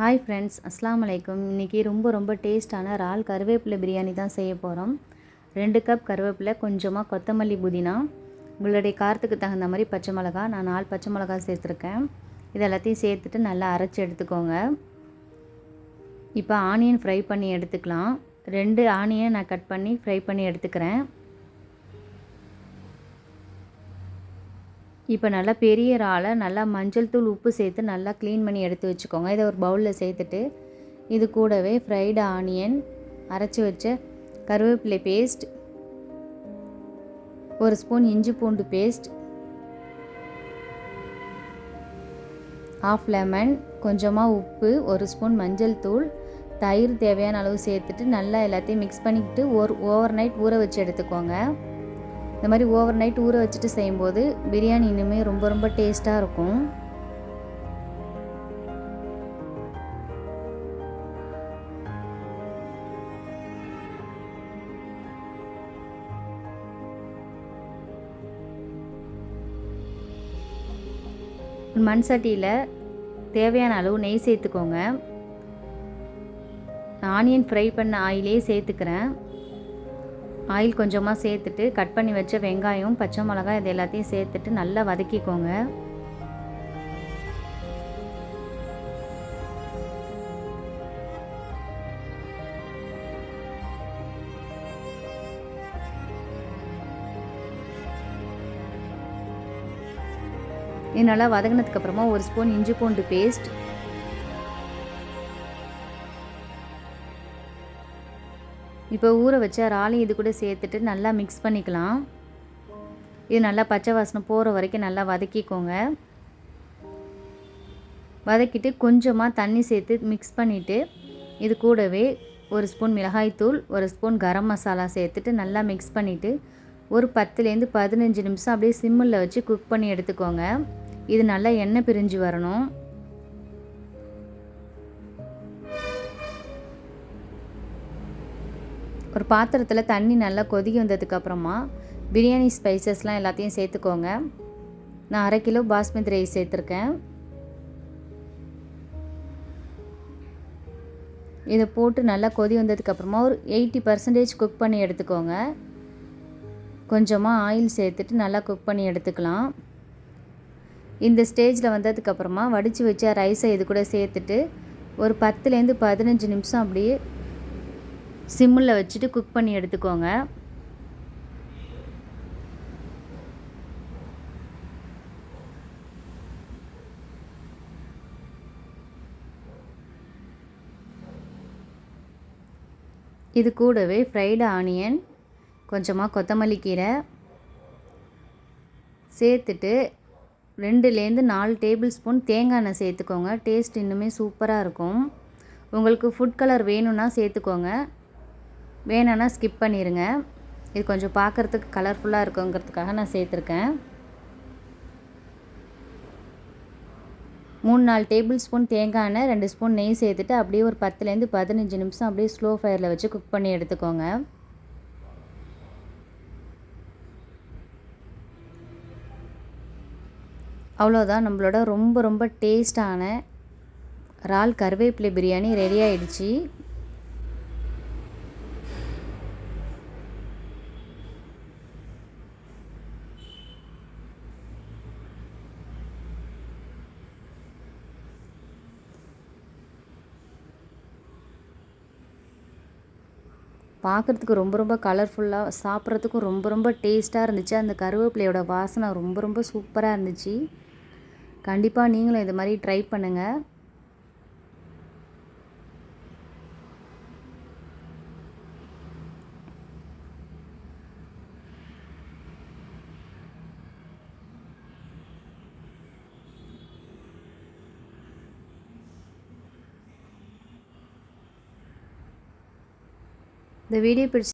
Hi friends, அஸ்ஸலாமு அலைக்கும். இன்றைக்கி ரொம்ப டேஸ்ட்டான இறால் கருவேப்பிலை பிரியாணி தான் செய்ய போகிறோம். 2 கப் கருவேப்பிலை, கொஞ்சமாக கொத்தமல்லி, புதினா, உங்களுடைய காரத்துக்கு தகுந்த மாதிரி பச்சை மிளகா. நான் 4 பச்சை மிளகா சேர்த்துருக்கேன். இது எல்லாத்தையும் சேர்த்துட்டு நல்லா அரைச்சி எடுத்துக்கோங்க. இப்போ ஆனியன் ஃப்ரை பண்ணி எடுத்துக்கலாம். 2 ஆனியன் நான் கட் பண்ணி ஃப்ரை பண்ணி எடுத்துக்கிறேன். இப்போ நல்லா பெரிய இறாலை நல்லா மஞ்சள் தூள், உப்பு சேர்த்து நல்லா க்ளீன் பண்ணி எடுத்து வச்சுக்கோங்க. இதை ஒரு பவுலில் சேர்த்துட்டு இது கூடவே ஃப்ரைடு ஆனியன், அரைச்சி வச்ச கருவேப்பிலை பேஸ்ட், 1 ஸ்பூன் இஞ்சி பூண்டு பேஸ்ட், 1/2 லெமன், கொஞ்சமாக உப்பு, 1 ஸ்பூன் மஞ்சள் தூள், தயிர் தேவையான அளவு சேர்த்துட்டு நல்லா எல்லாத்தையும் மிக்ஸ் பண்ணிக்கிட்டு ஓவர் நைட் ஊற வச்சு எடுத்துக்கோங்க. இந்த மாதிரி ஓவர் நைட் ஊற வச்சுட்டு செய்யும்போது பிரியாணி இன்னுமே ரொம்ப டேஸ்ட்டாக இருக்கும். மண் சட்டியில் தேவையான அளவு நெய் சேர்த்துக்கோங்க. ஆனியன் ஃப்ரை பண்ண ஆயிலே சேர்த்துக்கிறேன். ஆயில் கொஞ்சமாக சேர்த்துட்டு கட் பண்ணி வச்ச வெங்காயம், பச்சை மிளகாய் இது எல்லாத்தையும் சேர்த்துட்டு நல்லா வதக்கிக்கோங்க. இது நல்லா வதங்கினதுக்கப்புறமா 1 ஸ்பூன் இஞ்சி பூண்டு பேஸ்ட், இப்போ ஊற வச்ச இறாலையும் இது கூட சேர்த்துட்டு நல்லா மிக்ஸ் பண்ணிக்கலாம். இது நல்லா பச்சை வாசனை போகிற வரைக்கும் நல்லா வதக்கிக்கோங்க. வதக்கிட்டு கொஞ்சமாக தண்ணி சேர்த்து மிக்ஸ் பண்ணிவிட்டு இது கூடவே 1 ஸ்பூன் மிளகாய்த்தூள், 1 ஸ்பூன் கரம் மசாலா சேர்த்துட்டு நல்லா மிக்ஸ் பண்ணிவிட்டு ஒரு 10லேருந்து 15 நிமிஷம் அப்படியே சிம்மில் வச்சு குக் பண்ணி எடுத்துக்கோங்க. இது நல்லா எண்ணெய் பிரிஞ்சு வரணும். ஒரு பாத்திரத்தில் தண்ணி நல்லா கொதிக்க வந்ததுக்கப்புறமா பிரியாணி ஸ்பைசஸ்லாம் எல்லாத்தையும் சேர்த்துக்கோங்க. நான் 1/2 கிலோ பாஸ்மதி ரைஸ் சேர்த்துருக்கேன். இதை போட்டு நல்லா கொதி வந்ததுக்கப்புறமா ஒரு 80% குக் பண்ணி எடுத்துக்கோங்க. கொஞ்சமாக ஆயில் சேர்த்துட்டு நல்லா குக் பண்ணி எடுத்துக்கலாம். இந்த ஸ்டேஜில் வந்ததுக்கப்புறமா வடித்து வச்ச ரைஸை இது கூட சேர்த்துட்டு ஒரு 10லேருந்து 15 நிமிஷம் அப்படியே சிம்மில் வச்சுட்டு குக் பண்ணி எடுத்துக்கோங்க. இது கூடவே ஃப்ரைடு ஆனியன், கொஞ்சமாக கொத்தமல்லி கீரை சேர்த்துட்டு 2லேருந்து 4 டேபிள் ஸ்பூன் தேங்காய் எண்ணெய் சேர்த்துக்கோங்க. டேஸ்ட் இன்னுமே சூப்பராக இருக்கும். உங்களுக்கு ஃபுட் கலர் வேணும்னா சேர்த்துக்கோங்க, வேணும்னா ஸ்கிப் பண்ணிடுங்க. இது கொஞ்சம் பார்க்குறதுக்கு கலர்ஃபுல்லாக இருக்குங்கிறதுக்காக நான் சேர்த்துருக்கேன். 3-4 டேபிள் ஸ்பூன் தேங்காய் எண்ணெய், 2 ஸ்பூன் நெய் சேர்த்துட்டு அப்படியே ஒரு 10லேருந்து 15 நிமிஷம் அப்படியே ஸ்லோ ஃபயரில் வச்சு குக் பண்ணி எடுத்துக்கோங்க. அவ்வளோதான், நம்மளோட ரொம்ப டேஸ்டான இறால் கருவேப்பிலை பிரியாணி ரெடி ஆகிடுச்சு. பார்க்குறதுக்கு ரொம்ப கலர்ஃபுல்லாக, சாப்பிட்றதுக்கும் ரொம்ப டேஸ்ட்டாக இருந்துச்சு. அந்த கருவேப்பிலையோட வாசனை ரொம்ப சூப்பராக இருந்துச்சு. கண்டிப்பாக நீங்களும் இது மாதிரி ட்ரை பண்ணுங்கள். இந்த வீடியோ பிடிச்சி